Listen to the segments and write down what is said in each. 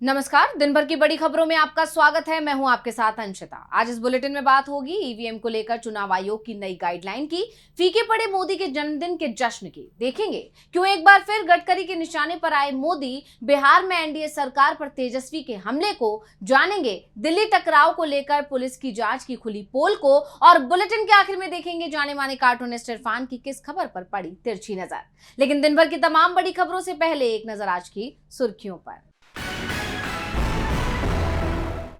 नमस्कार। दिन भर की बड़ी खबरों में आपका स्वागत है। मैं हूं आपके साथ अंशिता। आज इस बुलेटिन में बात होगी ईवीएम को लेकर चुनाव आयोग की नई गाइडलाइन की, फीके पड़े मोदी के जन्मदिन के जश्न की, देखेंगे क्यों एक बार फिर गडकरी के निशाने पर आए मोदी, बिहार में एनडीए सरकार पर तेजस्वी के हमले को, जानेंगे दिल्ली टकराव को लेकर पुलिस की जांच की खुली पोल को, और बुलेटिन के आखिर में देखेंगे जाने माने कार्टूनिस्ट इरफान की किस खबर पर पड़ी तिरछी नजर। लेकिन दिन भर की तमाम बड़ी खबरों से पहले एक नजर आज की सुर्खियों पर।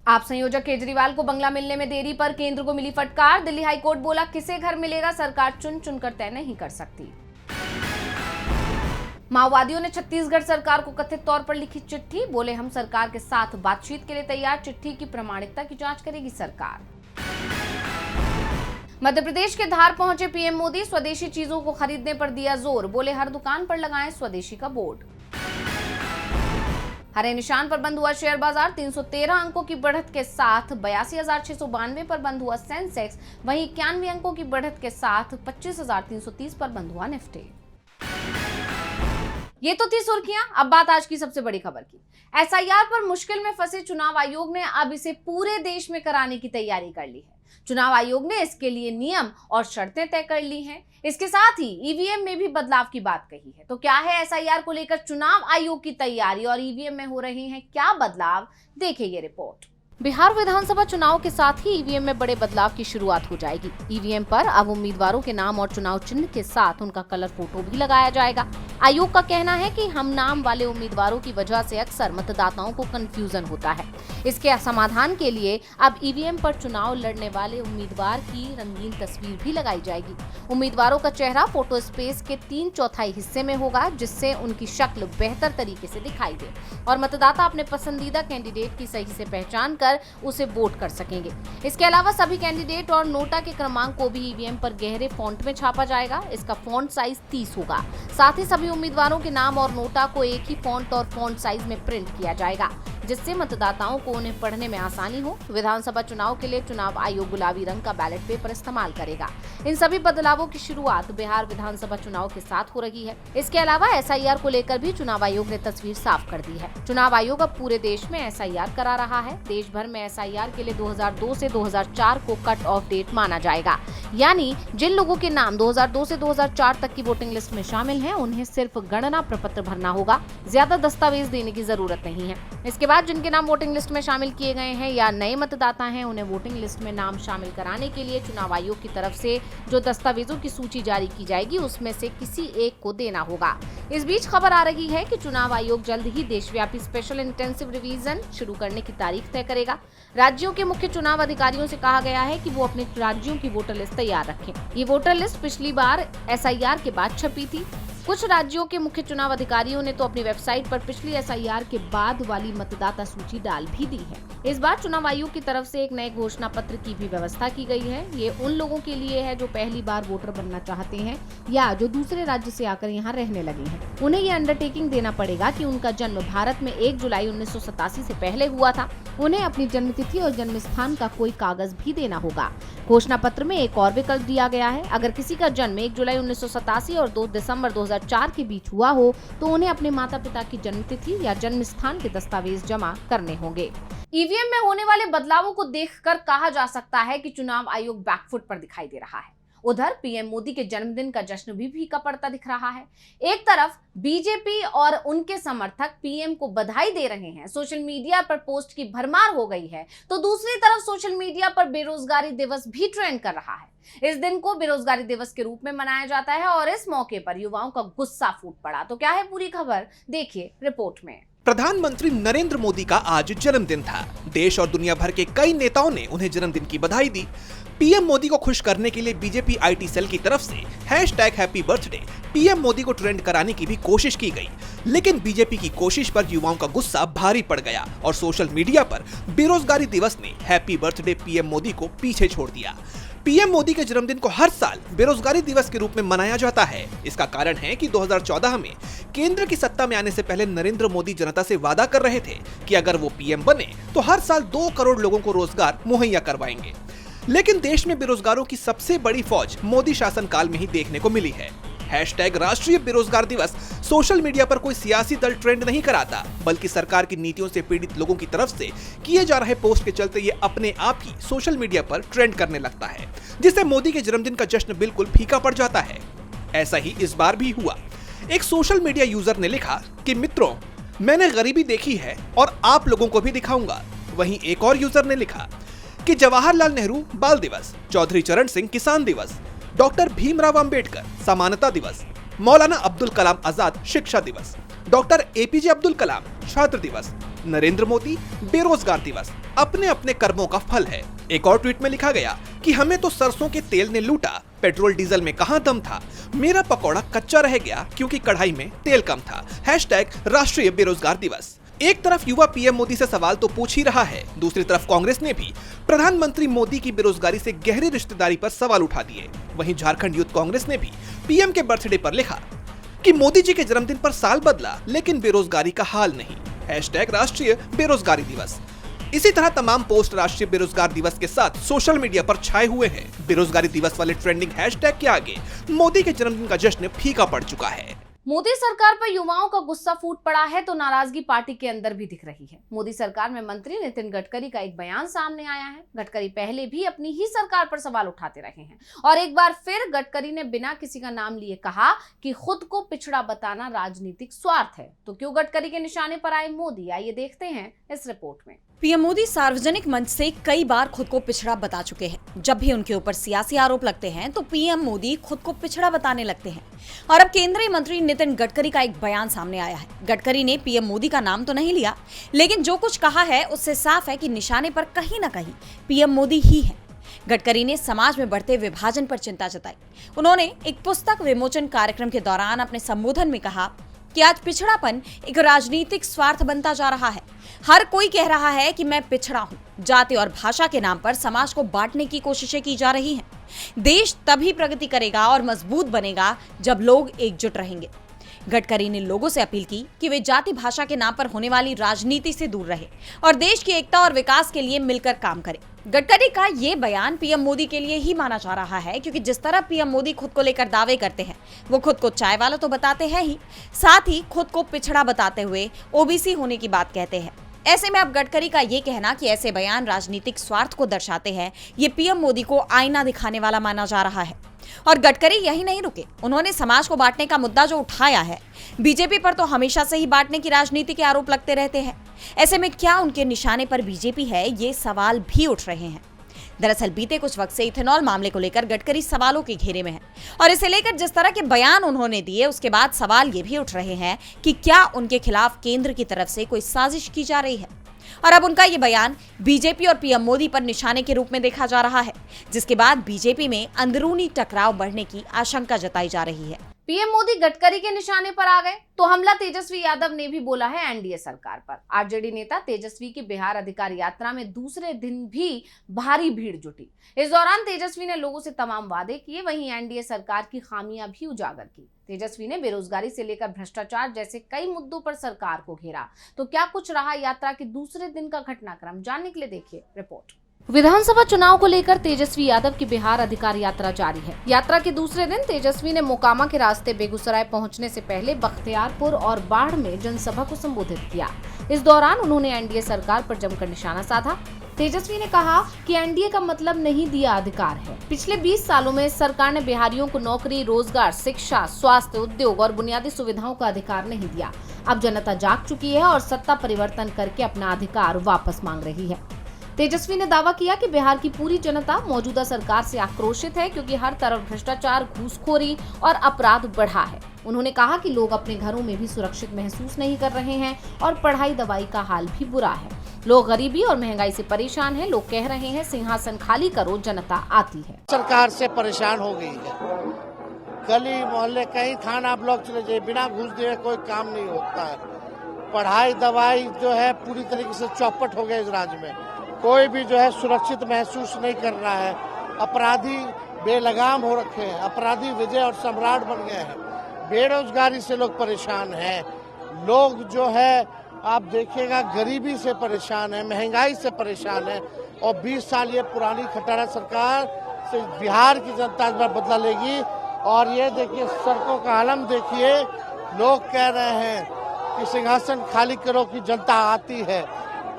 आप संयोजक केजरीवाल को बंगला मिलने में देरी पर केंद्र को मिली फटकार। दिल्ली हाईकोर्ट बोला किसे घर मिलेगा सरकार चुन चुनकर तय नहीं कर सकती। माओवादियों ने छत्तीसगढ़ सरकार को कथित तौर पर लिखी चिट्ठी, बोले हम सरकार के साथ बातचीत के लिए तैयार, चिट्ठी की प्रामाणिकता की जांच करेगी सरकार। मध्य प्रदेश के धार पहुंचे पीएम मोदी, स्वदेशी चीजों को खरीदने पर दिया जोर, बोले हर दुकान पर लगाएं स्वदेशी का बोर्ड। हरे निशान पर बंद हुआ शेयर बाजार, 313 अंकों की बढ़त के साथ 82,692 पर बंद हुआ सेंसेक्स, वहीं 91 अंकों की बढ़त के साथ 25,330 पर बंद हुआ निफ्टी। ये तो थी सुर्खियां। अब बात आज की सबसे बड़ी खबर की। एसआईआर पर मुश्किल में फंसे चुनाव आयोग ने अब इसे पूरे देश में कराने की तैयारी कर ली है। चुनाव आयोग ने इसके लिए नियम और शर्तें तय कर ली हैं। इसके साथ ही ईवीएम में भी बदलाव की बात कही है। तो क्या है एसआईआर को लेकर चुनाव आयोग की तैयारी और ईवीएम में हो रहे हैं क्या बदलाव, देखिए ये रिपोर्ट। बिहार विधानसभा चुनाव के साथ ही ईवीएम में बड़े बदलाव की शुरुआत हो जाएगी। ईवीएम पर अब उम्मीदवारों के नाम और चुनाव चिन्ह के साथ उनका कलर फोटो भी लगाया जाएगा। आयोग का कहना है कि हम नाम वाले उम्मीदवारों की वजह से अक्सर मतदाताओं को कंफ्यूजन होता है। इसके समाधान के लिए अब ईवीएम पर चुनाव लड़ने वाले उम्मीदवार की रंगीन तस्वीर भी लगाई जाएगी। उम्मीदवारों का चेहरा फोटो स्पेस के 3/4 हिस्से में होगा, जिससे उनकी शक्ल बेहतर तरीके से दिखाई दे और मतदाता अपने पसंदीदा कैंडिडेट की सही से पहचान कर उसे वोट कर सकेंगे। इसके अलावा सभी कैंडिडेट और नोटा के क्रमांक को भी ईवीएम पर गहरे फॉन्ट में छापा जाएगा। इसका फॉन्ट साइज 30 होगा। साथ ही सभी उम्मीदवारों के नाम और नोटा को एक ही फॉन्ट और फॉन्ट साइज में प्रिंट किया जाएगा, जिससे मतदाताओं को उन्हें पढ़ने में आसानी हो। विधानसभा चुनाव के लिए चुनाव आयोग गुलाबी रंग का बैलेट पेपर इस्तेमाल करेगा। इन सभी बदलावों की शुरुआत बिहार विधानसभा चुनाव के साथ हो रही है। इसके अलावा एसआईआर को लेकर भी चुनाव आयोग ने तस्वीर साफ कर दी है। चुनाव आयोग अब पूरे देश में एसआईआर करा रहा है। देश भर में एसआईआर के लिए 2002 से 2004 को कट ऑफ डेट माना जाएगा, यानी जिन लोगों के नाम 2002 से 2004 तक की वोटिंग लिस्ट में शामिल हैं, उन्हें सिर्फ गणना प्रपत्र भरना होगा, ज्यादा दस्तावेज देने की जरूरत नहीं है। इसके बाद जिनके नाम वोटिंग लिस्ट में शामिल किए गए हैं या नए मतदाता हैं, उन्हें वोटिंग लिस्ट में नाम शामिल कराने के लिए चुनाव आयोग की तरफ से जो दस्तावेजों की सूची जारी की जाएगी, उसमें से किसी एक को देना होगा। इस बीच खबर आ रही है कि चुनाव आयोग जल्द ही देशव्यापी स्पेशल इंटेंसिव रिवीजन शुरू करने की तारीख तय करेगा। राज्यों के मुख्य चुनाव अधिकारियों से कहा गया है कि वो अपने राज्यों की वोटर लिस्ट तैयार रखें। ये वोटर लिस्ट पिछली बार एसआईआर के बाद छपी थी। कुछ राज्यों के मुख्य चुनाव अधिकारियों ने तो अपनी वेबसाइट पर पिछली एसआईआर के बाद वाली मतदाता सूची डाल भी दी है। इस बार चुनाव आयोग की तरफ से एक नए घोषणा पत्र की भी व्यवस्था की गई है। ये उन लोगों के लिए है जो पहली बार वोटर बनना चाहते हैं या जो दूसरे राज्य से आकर यहाँ रहने लगे हैं। उन्हें ये अंडरटेकिंग देना पड़ेगा कि उनका जन्म भारत में 1 जुलाई 1987 से पहले हुआ था। उन्हें अपनी जन्म तिथि और जन्म स्थान का कोई कागज भी देना होगा। घोषणा पत्र में एक और विकल्प दिया गया है। अगर किसी का जन्म 1 जुलाई 1987 और 2 दिसंबर 2004 के बीच हुआ हो, तो उन्हें अपने माता पिता की जन्म तिथि या जन्म स्थान के दस्तावेज जमा करने होंगे। ईवीएम में होने वाले बदलावों को देखकर कहा जा सकता है कि चुनाव आयोग बैकफुट पर दिखाई दे रहा है। उधर पीएम मोदी के जन्मदिन का जश्न भी फीका पड़ता दिख रहा है। एक तरफ बीजेपी और उनके समर्थक पीएम को बधाई दे रहे हैं, सोशल मीडिया पर पोस्ट की भरमार हो गई है, तो दूसरी तरफ सोशल मीडिया पर बेरोजगारी दिवस भी ट्रेंड कर रहा है। इस दिन को बेरोजगारी दिवस के रूप में मनाया जाता है और इस मौके पर युवाओं का गुस्सा फूट पड़ा। तो क्या है पूरी खबर, देखिए रिपोर्ट में। प्रधानमंत्री नरेंद्र मोदी का आज जन्मदिन था। देश और दुनिया भर के कई नेताओं ने उन्हें जन्मदिन की बधाई दी। पीएम मोदी को खुश करने के लिए बीजेपी आईटी सेल की तरफ से #हैप्पी बर्थडे पीएम मोदी को ट्रेंड कराने की भी कोशिश की गई, लेकिन बीजेपी की कोशिश पर युवाओं का गुस्सा भारी पड़ गया और सोशल मीडिया पर बेरोजगारी दिवस ने हैप्पी बर्थडे पीएम मोदी को पीछे छोड़ दिया। पीएम मोदी के जन्मदिन को हर साल बेरोजगारी दिवस के रूप में मनाया जाता है। इसका कारण है कि 2014 में केंद्र की सत्ता में आने से पहले नरेंद्र मोदी जनता से वादा कर रहे थे कि अगर वो पीएम बने तो हर साल 2 करोड़ लोगों को रोजगार मुहैया करवाएंगे। लेकिन देश में बेरोजगारों की सबसे बड़ी फौज मोदी शासन काल में ही देखने को मिली है। हैशटैग राष्ट्रीय बेरोजगार दिवस सोशल मीडिया पर कोई सियासी दल ट्रेंड नहीं कराता, बल्कि सरकार की नीतियों से पीड़ित लोगों की तरफ से किए जा रहे पोस्ट के चलते ये अपने आप ही सोशल मीडिया पर ट्रेंड करने लगता है, जिससे मोदी के जन्मदिन का जश्न बिल्कुल फीका पड़ जाता है। ऐसा ही इस बार भी हुआ। एक सोशल मीडिया यूजर ने लिखा कि मित्रों, मैंने गरीबी देखी है और आप लोगों को भी दिखाऊंगा। वहीं एक और यूजर ने लिखा कि जवाहरलाल नेहरू बाल दिवस, चौधरी चरण सिंह किसान दिवस, डॉक्टर भीमराव अंबेडकर समानता दिवस, मौलाना अब्दुल कलाम आजाद शिक्षा दिवस, डॉक्टर एपीजे अब्दुल कलाम छात्र दिवस, नरेंद्र मोदी बेरोजगार दिवस अपने अपने कर्मों का फल है। एक और ट्वीट में लिखा गया कि हमें तो सरसों के तेल ने लूटा, पेट्रोल डीजल में कहां दम था, मेरा पकौड़ा कच्चा रह गया क्योंकि कढ़ाई में तेल कम था। हैशटैग राष्ट्रीय बेरोजगार दिवस। एक तरफ युवा पीएम मोदी से सवाल तो पूछ ही रहा है, दूसरी तरफ कांग्रेस ने भी प्रधानमंत्री मोदी की बेरोजगारी से गहरी रिश्तेदारी पर सवाल उठा दिए। वहीं झारखंड यूथ कांग्रेस ने भी पीएम के बर्थडे पर लिखा कि मोदी जी के जन्मदिन पर साल बदला लेकिन बेरोजगारी का हाल नहीं। हैशटैग राष्ट्रीय बेरोजगारी दिवस। इसी तरह तमाम पोस्ट राष्ट्रीय बेरोजगार दिवस के साथ सोशल मीडिया पर छाए हुए हैं। बेरोजगारी दिवस वाले ट्रेंडिंग हैशटैग के आगे मोदी के जन्मदिन का जश्न फीका पड़ चुका है। मोदी सरकार पर युवाओं का गुस्सा फूट पड़ा है तो नाराजगी पार्टी के अंदर भी दिख रही है। मोदी सरकार में मंत्री नितिन गडकरी का एक बयान सामने आया है। गडकरी पहले भी अपनी ही सरकार पर सवाल उठाते रहे हैं और एक बार फिर गडकरी ने बिना किसी का नाम लिए कहा कि खुद को पिछड़ा बताना राजनीतिक स्वार्थ है। तो क्यों गडकरी के निशाने पर आए मोदी, आइए देखते हैं इस रिपोर्ट में। पीएम मोदी सार्वजनिक मंच से कई बार खुद को पिछड़ा बता चुके हैं। जब भी उनके ऊपर सियासी आरोप लगते हैं तो पीएम मोदी खुद को पिछड़ा बताने लगते हैं। और अब केंद्रीय मंत्री नितिन गडकरी का एक बयान सामने आया है। गडकरी ने पीएम मोदी का नाम तो नहीं लिया, लेकिन जो कुछ कहा है उससे साफ है कि निशाने पर कहीं न कहीं पीएम मोदी ही है। गडकरी ने समाज में बढ़ते विभाजन पर चिंता जताई। उन्होंने एक पुस्तक विमोचन कार्यक्रम के दौरान अपने संबोधन में कहा कि आज पिछड़ापन एक राजनीतिक स्वार्थ बनता जा रहा है। हर कोई कह रहा है कि मैं पिछड़ा हूं। जाति और भाषा के नाम पर समाज को बांटने की कोशिशें की जा रही हैं। देश तभी प्रगति करेगा और मजबूत बनेगा जब लोग एकजुट रहेंगे। गडकरी ने लोगों से अपील की कि वे जाति भाषा के नाम पर होने वाली राजनीति से दूर रहे और देश की एकता और विकास के लिए मिलकर काम करें। गडकरी का ये बयान पीएम मोदी के लिए ही माना जा रहा है, क्योंकि जिस तरह पीएम मोदी खुद को लेकर दावे करते हैं, वो खुद को चाय वाला तो बताते हैं ही, साथ ही खुद को पिछड़ा बताते हुए ओबीसी होने की बात कहते हैं। ऐसे में अब गडकरी का ये कहना कि ऐसे बयान राजनीतिक स्वार्थ को दर्शाते हैं, ये पीएम मोदी को आईना दिखाने वाला माना जा रहा है। और गडकरी यही नहीं रुके, उन्होंने समाज को बांटने का मुद्दा जो उठाया है, बीजेपी पर तो हमेशा से ही बांटने की राजनीति के आरोप लगते रहते हैं। ऐसे में क्या उनके निशाने पर बीजेपी है, ये सवाल भी उठ रहे हैं। दरअसल बीते कुछ वक्त से इथेनॉल मामले को लेकर गडकरी सवालों के घेरे में है और इसे लेकर जिस तरह के बयान उन्होंने दिए उसके बाद सवाल ये भी उठ रहे हैं कि क्या उनके खिलाफ केंद्र की तरफ से कोई साजिश की जा रही है। और अब उनका ये बयान बीजेपी और पीएम मोदी पर निशाने के रूप में देखा जा रहा है, जिसके बाद बीजेपी में अंदरूनी टकराव बढ़ने की आशंका जताई जा रही है। पीएम मोदी गडकरी के निशाने पर आ गए तो हमला तेजस्वी यादव ने भी बोला है एनडीए सरकार पर। आरजेडी नेता तेजस्वी की बिहार अधिकार यात्रा में दूसरे दिन भी भारी भीड़ जुटी। इस दौरान तेजस्वी ने लोगों से तमाम वादे किए, वहीं एनडीए सरकार की खामियां भी उजागर की। तेजस्वी ने बेरोजगारी से लेकर भ्रष्टाचार जैसे कई मुद्दों पर सरकार को घेरा। तो क्या कुछ रहा यात्रा के दूसरे दिन का घटनाक्रम, जानने के लिए देखिए रिपोर्ट। विधानसभा चुनाव को लेकर तेजस्वी यादव की बिहार अधिकार यात्रा जारी है। यात्रा के दूसरे दिन तेजस्वी ने मोकामा के रास्ते बेगूसराय पहुंचने से पहले बख्तियारपुर और बाढ़ में जनसभा को संबोधित किया। इस दौरान उन्होंने एनडीए सरकार पर जमकर निशाना साधा। तेजस्वी ने कहा कि एनडीए का मतलब नहीं दिया अधिकार है। पिछले 20 सालों में सरकार ने बिहारियों को नौकरी, रोजगार, शिक्षा, स्वास्थ्य, उद्योग और बुनियादी सुविधाओं का अधिकार नहीं दिया। अब जनता जाग चुकी है और सत्ता परिवर्तन करके अपना अधिकार वापस मांग रही है। तेजस्वी ने दावा किया कि बिहार की पूरी जनता मौजूदा सरकार से आक्रोशित है, क्योंकि हर तरफ भ्रष्टाचार, घूसखोरी और अपराध बढ़ा है। उन्होंने कहा कि लोग अपने घरों में भी सुरक्षित महसूस नहीं कर रहे हैं और पढ़ाई दवाई का हाल भी बुरा है। लोग गरीबी और महंगाई से परेशान हैं। लोग कह रहे हैं सिंहासन खाली करो, जनता आती है। सरकार से परेशान हो गई है। गली मोहल्ले कहीं थाना ब्लॉक चले जाए, बिना घूस दिए कोई काम नहीं होता है। पढ़ाई दवाई जो है पूरी तरीके से चौपट हो गए इस राज्य में। कोई भी जो है सुरक्षित महसूस नहीं कर रहा है। अपराधी बेलगाम हो रखे हैं, अपराधी विजय और सम्राट बन गए हैं। बेरोजगारी से लोग परेशान हैं। लोग जो है आप देखिएगा गरीबी से परेशान है, महंगाई से परेशान है। और 20 साल ये पुरानी खटारा सरकार से बिहार की जनता इस बार बदला लेगी और ये देखिए सड़कों का आलम देखिए, लोग कह रहे हैं कि सिंहासन खाली करो कि जनता आती है।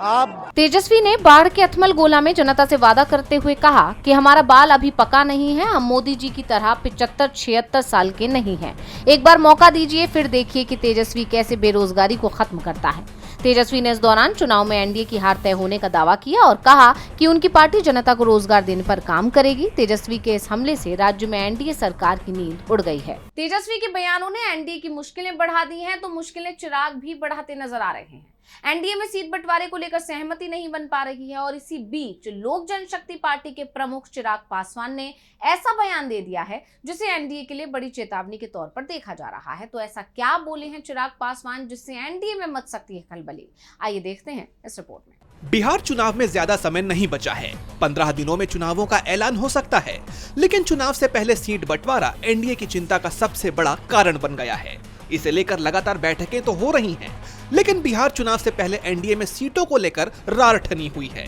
आप तेजस्वी ने बाढ़ के अथमल गोला में जनता से वादा करते हुए कहा कि हमारा बाल अभी पका नहीं है, हम मोदी जी की तरह 75-76 साल के नहीं हैं। एक बार मौका दीजिए, फिर देखिए कि तेजस्वी कैसे बेरोजगारी को खत्म करता है। तेजस्वी ने इस दौरान चुनाव में एनडीए की हार तय होने का दावा किया और कहा कि उनकी पार्टी जनता को रोजगार देने पर काम करेगी। तेजस्वी के इस हमले से राज्य में एनडीए सरकार की नींद उड़ गई है। तेजस्वी के बयानों ने एनडीए की मुश्किलें बढ़ा दी हैं, तो मुश्किलें चिराग भी बढ़ाते नजर आ रहे हैं। एनडीए में सीट बंटवारे को लेकर सहमति नहीं बन पा रही है और इसी बीच लोक जनशक्ति पार्टी के प्रमुख चिराग पासवान ने ऐसा बयान दे दिया है जिसे एनडीए के लिए बड़ी चेतावनी के तौर पर देखा जा रहा है। तो ऐसा क्या बोले हैं चिराग पासवान जिससे एनडीए में मच सकती है खलबली? आइए देखते हैं इस रिपोर्ट में। बिहार चुनाव में ज्यादा समय नहीं बचा है। 15 दिनों में चुनावों का ऐलान हो सकता है, लेकिन चुनाव से पहले सीट बंटवारा एनडीए की चिंता का सबसे बड़ा कारण बन गया है। इसे लेकर लगातार बैठकें तो हो रही हैं, लेकिन बिहार चुनाव से पहले एनडीए में सीटों को लेकर रार ठनी हुई है।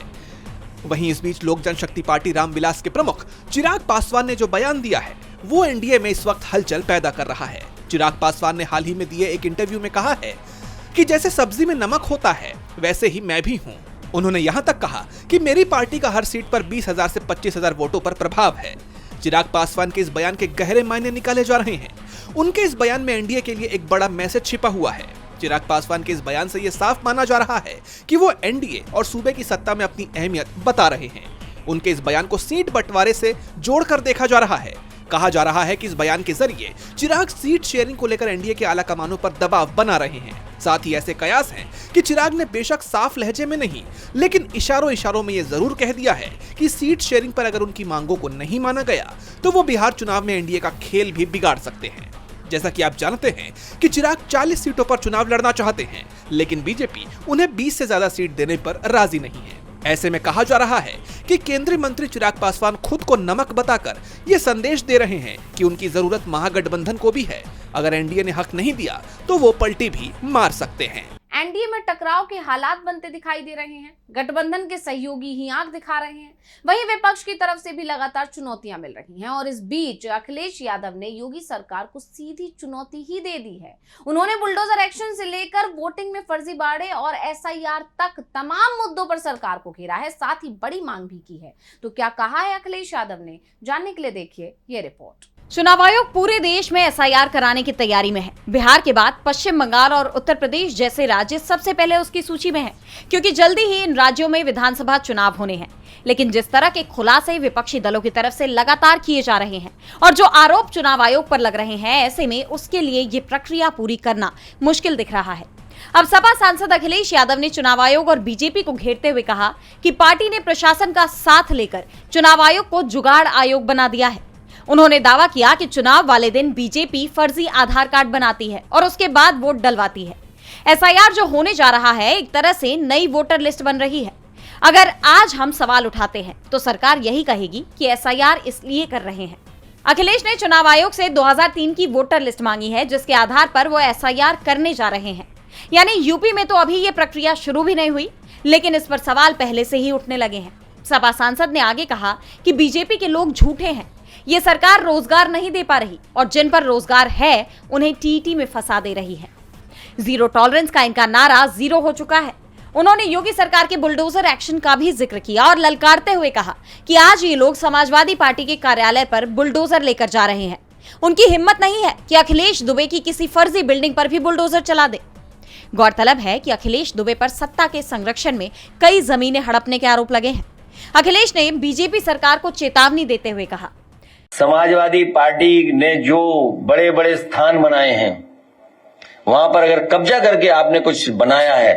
वहीं इस बीच लोक जनशक्ति पार्टी रामविलास के प्रमुख चिराग पासवान ने जो बयान दिया है वो एनडीए में इस वक्त हलचल पैदा कर रहा है। चिराग पासवान ने हाल ही में दिए एक इंटरव्यू में कहा है कि जैसे सब्जी में नमक होता है वैसे ही मैं भी हूँ। उन्होंने यहाँ तक कहा कि मेरी पार्टी का हर सीट पर 20,000 से 25,000 वोटों पर प्रभाव है। चिराग पासवान के इस बयान के गहरे मायने निकाले जा रहे हैं। उनके इस बयान में एनडीए के लिए एक बड़ा मैसेज छिपा हुआ है। चिराग पासवान के इस बयान से यह साफ माना जा रहा है कि वो एनडीए और सूबे की सत्ता में अपनी अहमियत बता रहे हैं। उनके इस बयान को सीट बंटवारे से जोड़कर देखा जा रहा है। कहा जा रहा है कि इस बयान के जरिए चिराग सीट शेयरिंग को लेकर एनडीए के आला कमानों पर दबाव बना रहे हैं। साथ ही ऐसे कयास हैं कि चिराग ने बेशक साफ लहजे में नहीं, लेकिन इशारों में यह जरूर कह दिया है कि सीट शेयरिंग पर अगर उनकी मांगों को नहीं माना गया तो वो बिहार चुनाव में एनडीए का खेल भी बिगाड़ सकते हैं। जैसा कि आप जानते हैं कि चिराग 40 सीटों पर चुनाव लड़ना चाहते हैं, लेकिन बीजेपी उन्हें 20 से ज्यादा सीट देने पर राजी नहीं है। ऐसे में कहा जा रहा है कि केंद्रीय मंत्री चिराग पासवान खुद को नमक बताकर ये संदेश दे रहे हैं कि उनकी जरूरत महागठबंधन को भी है। अगर एनडीए ने हक नहीं दिया तो वो पलटी भी मार सकते हैं। एनडीए में टकराव के हालात बनते दिखाई दे रहे हैं। गठबंधन के सहयोगी ही आंख दिखा रहे हैं। वहीं विपक्ष की तरफ से भी लगातार चुनौतियां मिल रही हैं और इस बीच अखिलेश यादव ने योगी सरकार को सीधी चुनौती ही दे दी है। उन्होंने बुलडोजर एक्शन से लेकर वोटिंग में फर्जीवाड़े और एसआईआर तक तमाम मुद्दों पर सरकार को घेरा है, साथ ही बड़ी मांग भी की है। तो क्या कहा है अखिलेश यादव ने, जानने के लिए देखिए ये रिपोर्ट। चुनाव आयोग पूरे देश में एसआईआर कराने की तैयारी में है। बिहार के बाद पश्चिम बंगाल और उत्तर प्रदेश जैसे राज्य सबसे पहले उसकी सूची में हैं, क्योंकि जल्दी ही इन राज्यों में विधानसभा चुनाव होने हैं। लेकिन जिस तरह के खुलासे विपक्षी दलों की तरफ से लगातार किए जा रहे हैं और जो आरोप चुनाव आयोग पर लग रहे हैं, ऐसे में उसके लिए ये प्रक्रिया पूरी करना मुश्किल दिख रहा है। अब सपा सांसद अखिलेश यादव ने चुनाव आयोग और बीजेपी को घेरते हुए कहा कि पार्टी ने प्रशासन का साथ लेकर चुनाव आयोग को जुगाड़ आयोग बना दिया है। उन्होंने दावा किया कि चुनाव वाले दिन बीजेपी फर्जी आधार कार्ड बनाती है और उसके बाद वोट डलवाती है। एसआईआर जो होने जा रहा है एक तरह से नई वोटर लिस्ट बन रही है। अगर आज हम सवाल उठाते हैं तो सरकार यही कहेगी कि एसआईआर इसलिए कर रहे हैं। अखिलेश ने चुनाव आयोग से 2003 की वोटर लिस्ट मांगी है, जिसके आधार पर वो एसआईआर करने जा रहे हैं। यानी यूपी में तो अभी ये प्रक्रिया शुरू भी नहीं हुई, लेकिन इस पर सवाल पहले से ही उठने लगे हैं। सपा सांसद ने आगे कहा कि बीजेपी के लोग झूठे हैं, ये सरकार रोजगार नहीं दे पा रही और जिन पर रोजगार है उन्हें टीटी में फंसा दे रही है। जीरो टॉलरेंस का इनका नारा जीरो हो चुका है। उन्होंने योगी सरकार के बुलडोजर एक्शन का भी जिक्र किया और ललकारते हुए कहा कि आज ये लोग समाजवादी पार्टी के कार्यालय पर बुलडोजर लेकर जा रहे हैं। उनकी हिम्मत नहीं है कि अखिलेश दुबे की किसी फर्जी बिल्डिंग पर भी बुलडोजर चला दे। गौरतलब है कि अखिलेश दुबे पर सत्ता के संरक्षण में कई जमीनें हड़पने के आरोप लगे हैं। अखिलेश ने बीजेपी सरकार को चेतावनी देते हुए कहा, समाजवादी पार्टी ने जो बड़े बड़े स्थान बनाए हैं वहां पर अगर कब्जा करके आपने कुछ बनाया है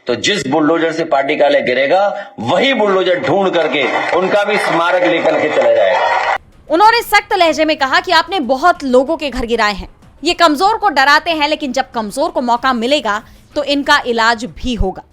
तो जिस बुलडोजर से पार्टी कार्यालय गिरेगा वही बुलडोजर ढूंढ करके उनका भी स्मारक लेकर के चला जाएगा। उन्होंने सख्त लहजे में कहा कि आपने बहुत लोगों के घर गिराए हैं। ये कमजोर को डराते हैं, लेकिन जब कमजोर को मौका मिलेगा तो इनका इलाज भी होगा।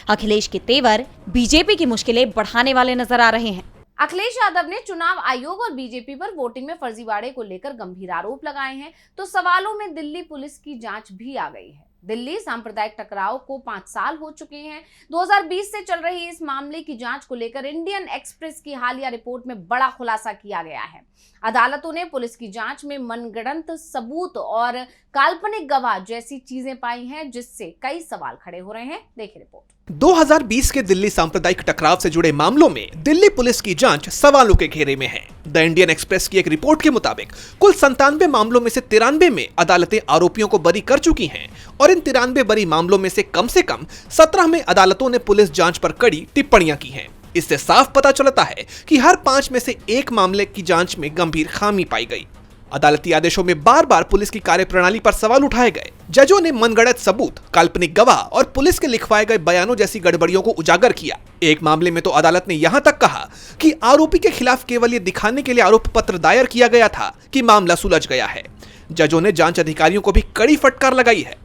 अखिलेश के तेवर बीजेपी की मुश्किलें बढ़ाने वाले नजर आ रहे हैं। अखिलेश यादव ने चुनाव आयोग और बीजेपी पर वोटिंग में फर्जीवाड़े को लेकर गंभीर आरोप लगाए हैं, तो सवालों में दिल्ली पुलिस की जांच भी आ गई है। दिल्ली सांप्रदायिक टकराव को 5 साल हो चुके हैं। 2020 से चल रही इस मामले की जांच को लेकर इंडियन एक्सप्रेस की हालिया रिपोर्ट में बड़ा खुलासा किया गया है। अदालतों ने पुलिस की जांच में मनगढ़ंत सबूत और काल्पनिक गवाह जैसी चीजें पाई हैं, जिससे कई सवाल खड़े हो रहे हैं। देखिए रिपोर्ट। 2020 के दिल्ली सांप्रदायिक टकराव से जुड़े मामलों में दिल्ली पुलिस की जांच सवालों के घेरे में है। द इंडियन एक्सप्रेस की एक रिपोर्ट के मुताबिक कुल 97 मामलों में से 93 में अदालतें आरोपियों को बरी कर चुकी हैं और इन 93 बरी मामलों में से कम 17 में अदालतों ने पुलिस जांच पर कड़ी टिप्पणियां की हैं। इससे साफ पता चलता है कि हर 5 में से एक मामले की जांच में गंभीर खामी पाई गई। अदालती आदेशों में बार बार पुलिस की कार्यप्रणाली पर सवाल उठाए गए। जजों ने मनगढ़ंत सबूत, काल्पनिक गवाह और पुलिस के लिखवाए गए बयानों जैसी गड़बड़ियों को उजागर किया। एक मामले में तो अदालत ने यहां तक कहा कि आरोपी के खिलाफ केवल ये दिखाने के लिए आरोप पत्र दायर किया गया था कि मामला सुलझ गया है। जजों ने जांच अधिकारियों को भी कड़ी फटकार लगाई है।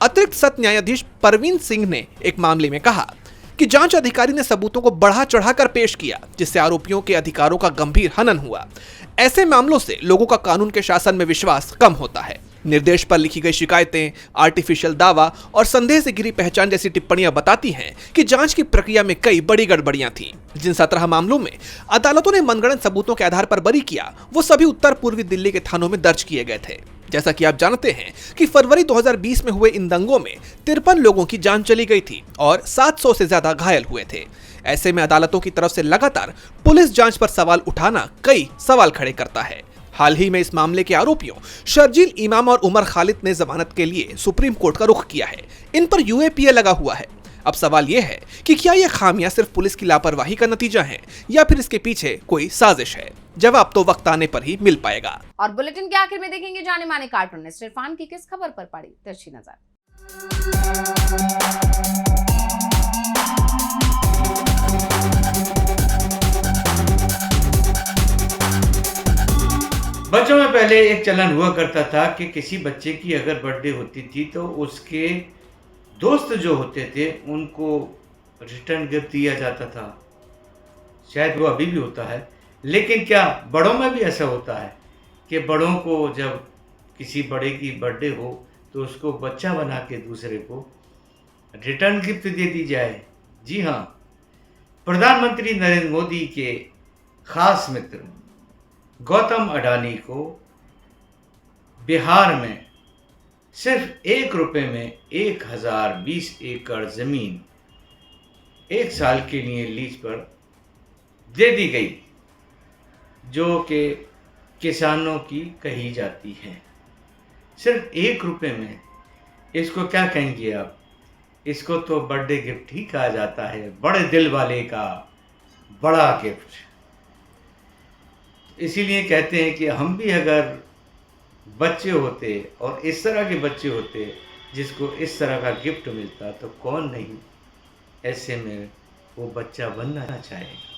अतिरिक्त सत्र न्यायाधीश परवीन सिंह ने एक मामले में कहा कि जांच अधिकारी ने सबूतों को बढ़ा चढ़ाकर पेश किया, जिससे आरोपियों के अधिकारों का गंभीर हनन हुआ। ऐसे मामलों से लोगों का कानून के शासन में विश्वास कम होता है। निर्देश पर लिखी गई शिकायतें, आर्टिफिशियल दावा और संदेह से घिरी पहचान जैसी टिप्पणियां बताती हैं कि जांच की प्रक्रिया में कई बड़ी गड़बड़ियां थीं। जिन 17 मामलों में अदालतों ने मनगढ़ंत सबूतों के आधार पर बरी किया, वो सभी उत्तर पूर्वी दिल्ली के थानों में दर्ज किए गए थे। जैसा कि आप जानते हैं कि फरवरी 2020 में हुए इन दंगों में 53 लोगों की जान चली गई थी और 700 से ज्यादा घायल हुए थे। ऐसे में अदालतों की तरफ से लगातार पुलिस जांच पर सवाल उठाना कई सवाल खड़े करता है। हाल ही में इस मामले के आरोपियों शर्जील इमाम और उमर खालिद ने जमानत के लिए सुप्रीम कोर्ट का रुख किया है। इन पर यूएपीए लगा हुआ है। अब सवाल यह है कि क्या यह खामियां सिर्फ पुलिस की लापरवाही का नतीजा है या फिर इसके पीछे कोई साजिश है? जवाब तो वक्त आने पर ही मिल पाएगा। और बुलेटिन के आखिर में देखेंगे जाने माने कार्टूनिस्ट इरफान की किस खबर पर पड़ी तिरछी नजर। बच्चों में पहले एक चलन हुआ करता था कि किसी बच्चे की अगर बर्थडे होती थी तो उसके दोस्त जो होते थे उनको रिटर्न गिफ्ट दिया जाता था। शायद वो अभी भी होता है, लेकिन क्या बड़ों में भी ऐसा होता है कि बड़ों को जब किसी बड़े की बर्थडे हो तो उसको बच्चा बना के दूसरे को रिटर्न गिफ्ट दे दी जाए? जी हाँ, प्रधानमंत्री नरेंद्र मोदी के खास मित्र गौतम अडानी को बिहार में सिर्फ 1 रुपये में 1020 एकड़ ज़मीन 1 साल के लिए लीज पर दे दी गई, जो कि किसानों की कही जाती है। सिर्फ 1 रुपये में। इसको क्या कहेंगे आप? इसको तो बर्थडे गिफ्ट ही कहा जाता है, बड़े दिल वाले का बड़ा गिफ्ट। इसीलिए कहते हैं कि हम भी अगर बच्चे होते और इस तरह के बच्चे होते जिसको इस तरह का गिफ्ट मिलता तो कौन नहीं ऐसे में वो बच्चा बनना चाहेगा।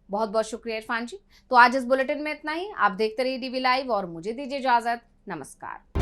बहुत बहुत शुक्रिया इरफान जी। तो आज इस बुलेटिन में इतना ही। आप देखते रहिए डीवी लाइव और मुझे दीजिए इजाजत। नमस्कार।